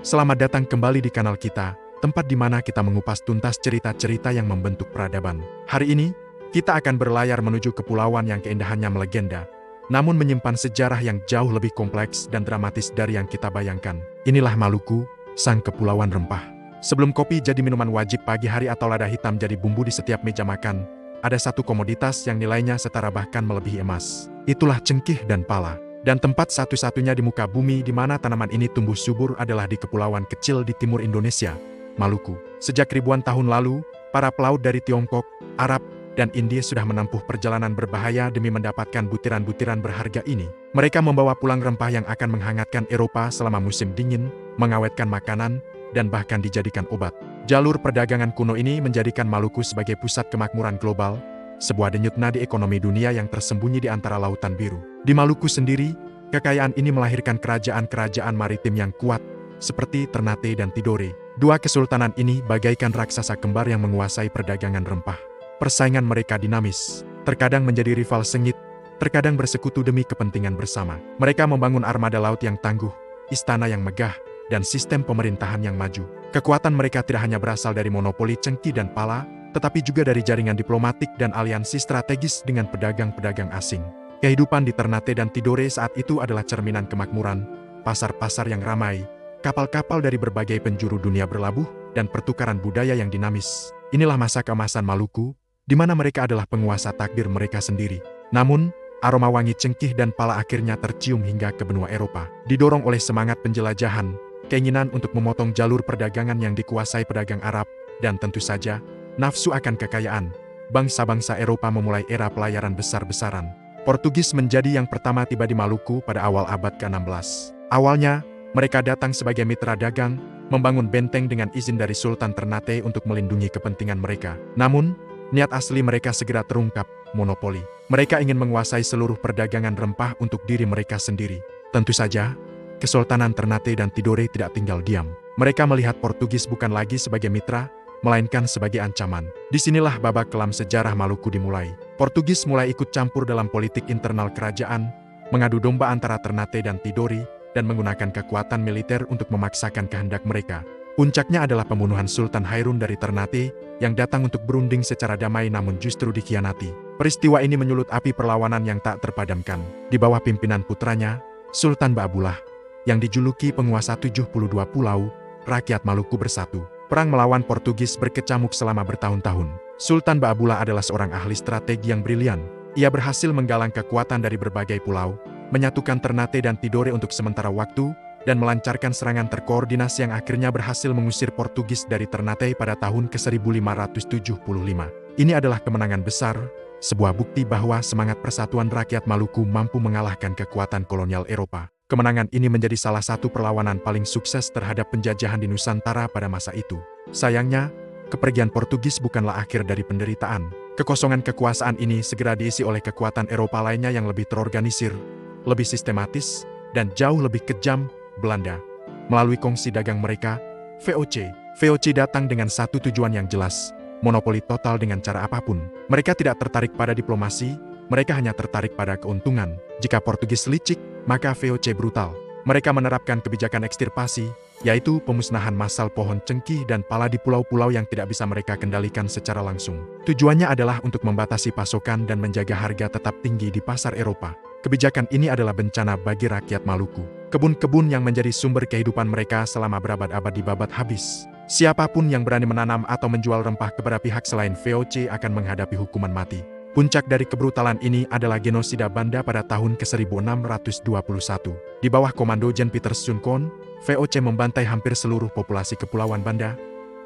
Selamat datang kembali di kanal kita, tempat di mana kita mengupas tuntas cerita-cerita yang membentuk peradaban. Hari ini, kita akan berlayar menuju kepulauan yang keindahannya melegenda, namun menyimpan sejarah yang jauh lebih kompleks dan dramatis dari yang kita bayangkan. Inilah Maluku, sang kepulauan rempah. Sebelum kopi jadi minuman wajib pagi hari atau lada hitam jadi bumbu di setiap meja makan, ada satu komoditas yang nilainya setara bahkan melebihi emas. Itulah cengkih dan pala. Dan tempat satu-satunya di muka bumi di mana tanaman ini tumbuh subur adalah di kepulauan kecil di timur Indonesia, Maluku. Sejak ribuan tahun lalu, para pelaut dari Tiongkok, Arab, dan India sudah menempuh perjalanan berbahaya demi mendapatkan butiran-butiran berharga ini. Mereka membawa pulang rempah yang akan menghangatkan Eropa selama musim dingin, mengawetkan makanan, dan bahkan dijadikan obat. Jalur perdagangan kuno ini menjadikan Maluku sebagai pusat kemakmuran global, sebuah denyut nadi ekonomi dunia yang tersembunyi di antara lautan biru. Di Maluku sendiri, kekayaan ini melahirkan kerajaan-kerajaan maritim yang kuat, seperti Ternate dan Tidore. Dua kesultanan ini bagaikan raksasa kembar yang menguasai perdagangan rempah. Persaingan mereka dinamis, terkadang menjadi rival sengit, terkadang bersekutu demi kepentingan bersama. Mereka membangun armada laut yang tangguh, istana yang megah, dan sistem pemerintahan yang maju. Kekuatan mereka tidak hanya berasal dari monopoli cengkih dan pala, tetapi juga dari jaringan diplomatik dan aliansi strategis dengan pedagang-pedagang asing. Kehidupan di Ternate dan Tidore saat itu adalah cerminan kemakmuran, pasar-pasar yang ramai, kapal-kapal dari berbagai penjuru dunia berlabuh, dan pertukaran budaya yang dinamis. Inilah masa keemasan Maluku, di mana mereka adalah penguasa takdir mereka sendiri. Namun, aroma wangi cengkih dan pala akhirnya tercium hingga ke benua Eropa. Didorong oleh semangat penjelajahan, keinginan untuk memotong jalur perdagangan yang dikuasai pedagang Arab, dan tentu saja, nafsu akan kekayaan, bangsa-bangsa Eropa memulai era pelayaran besar-besaran. Portugis menjadi yang pertama tiba di Maluku pada awal abad ke-16. Awalnya, mereka datang sebagai mitra dagang, membangun benteng dengan izin dari Sultan Ternate untuk melindungi kepentingan mereka. Namun, niat asli mereka segera terungkap, monopoli. Mereka ingin menguasai seluruh perdagangan rempah untuk diri mereka sendiri. Tentu saja, Kesultanan Ternate dan Tidore tidak tinggal diam. Mereka melihat Portugis bukan lagi sebagai mitra, melainkan sebagai ancaman. Disinilah babak kelam sejarah Maluku dimulai. Portugis mulai ikut campur dalam politik internal kerajaan, mengadu domba antara Ternate dan Tidore, dan menggunakan kekuatan militer untuk memaksakan kehendak mereka. Puncaknya adalah pembunuhan Sultan Hairun dari Ternate, yang datang untuk berunding secara damai namun justru dikhianati. Peristiwa ini menyulut api perlawanan yang tak terpadamkan. Di bawah pimpinan putranya, Sultan Baabullah, yang dijuluki penguasa 72 pulau, rakyat Maluku bersatu. Perang melawan Portugis berkecamuk selama bertahun-tahun. Sultan Baabullah adalah seorang ahli strategi yang brilian. Ia berhasil menggalang kekuatan dari berbagai pulau, menyatukan Ternate dan Tidore untuk sementara waktu, dan melancarkan serangan terkoordinasi yang akhirnya berhasil mengusir Portugis dari Ternate pada tahun ke-1575. Ini adalah kemenangan besar, sebuah bukti bahwa semangat persatuan rakyat Maluku mampu mengalahkan kekuatan kolonial Eropa. Kemenangan ini menjadi salah satu perlawanan paling sukses terhadap penjajahan di Nusantara pada masa itu. Sayangnya, kepergian Portugis bukanlah akhir dari penderitaan. Kekosongan kekuasaan ini segera diisi oleh kekuatan Eropa lainnya yang lebih terorganisir, lebih sistematis, dan jauh lebih kejam, Belanda. Melalui kongsi dagang mereka, VOC. VOC datang dengan satu tujuan yang jelas, monopoli total dengan cara apapun. Mereka tidak tertarik pada diplomasi, mereka hanya tertarik pada keuntungan. Jika Portugis licik, maka VOC brutal. Mereka menerapkan kebijakan ekstirpasi, yaitu pemusnahan massal pohon cengkih dan pala di pulau-pulau yang tidak bisa mereka kendalikan secara langsung. Tujuannya adalah untuk membatasi pasokan dan menjaga harga tetap tinggi di pasar Eropa. Kebijakan ini adalah bencana bagi rakyat Maluku. Kebun-kebun yang menjadi sumber kehidupan mereka selama berabad-abad dibabat habis. Siapapun yang berani menanam atau menjual rempah kepada pihak selain VOC akan menghadapi hukuman mati. Puncak dari kebrutalan ini adalah genosida Banda pada tahun ke-1621. Di bawah komando Jan Pieter Soenkon, VOC membantai hampir seluruh populasi Kepulauan Banda,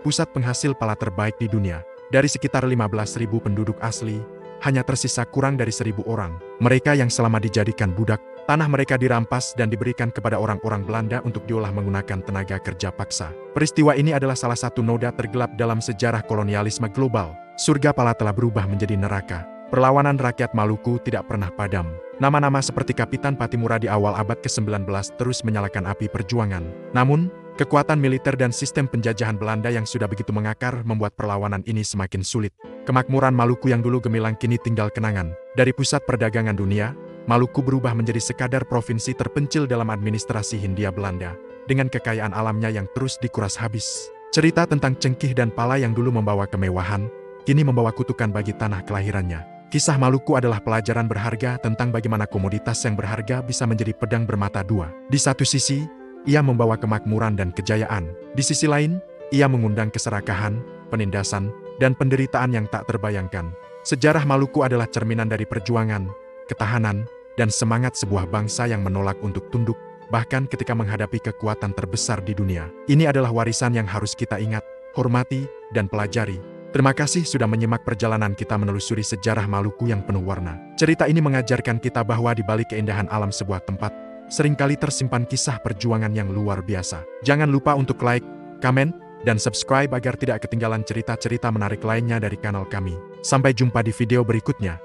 pusat penghasil pala terbaik di dunia. Dari sekitar 15.000 penduduk asli, hanya tersisa kurang dari 1.000 orang. Mereka yang selama dijadikan budak, tanah mereka dirampas dan diberikan kepada orang-orang Belanda untuk diolah menggunakan tenaga kerja paksa. Peristiwa ini adalah salah satu noda tergelap dalam sejarah kolonialisme global. Surga pala telah berubah menjadi neraka. Perlawanan rakyat Maluku tidak pernah padam. Nama-nama seperti Kapitan Patimura di awal abad ke-19 terus menyalakan api perjuangan. Namun, kekuatan militer dan sistem penjajahan Belanda yang sudah begitu mengakar membuat perlawanan ini semakin sulit. Kemakmuran Maluku yang dulu gemilang kini tinggal kenangan. Dari pusat perdagangan dunia, Maluku berubah menjadi sekadar provinsi terpencil dalam administrasi Hindia Belanda. dengan kekayaan alamnya yang terus dikuras habis. Cerita tentang Cengkih dan Pala yang dulu membawa kemewahan, kini membawa kutukan bagi tanah kelahirannya. Kisah Maluku adalah pelajaran berharga tentang bagaimana komoditas yang berharga bisa menjadi pedang bermata dua. Di satu sisi, ia membawa kemakmuran dan kejayaan. Di sisi lain, ia mengundang keserakahan, penindasan, dan penderitaan yang tak terbayangkan. Sejarah Maluku adalah cerminan dari perjuangan, ketahanan, dan semangat sebuah bangsa yang menolak untuk tunduk, bahkan ketika menghadapi kekuatan terbesar di dunia. Ini adalah warisan yang harus kita ingat, hormati, dan pelajari. Terima kasih sudah menyimak perjalanan kita menelusuri sejarah Maluku yang penuh warna. Cerita ini mengajarkan kita bahwa di balik keindahan alam sebuah tempat, seringkali tersimpan kisah perjuangan yang luar biasa. Jangan lupa untuk like, komen, dan subscribe agar tidak ketinggalan cerita-cerita menarik lainnya dari kanal kami. Sampai jumpa di video berikutnya.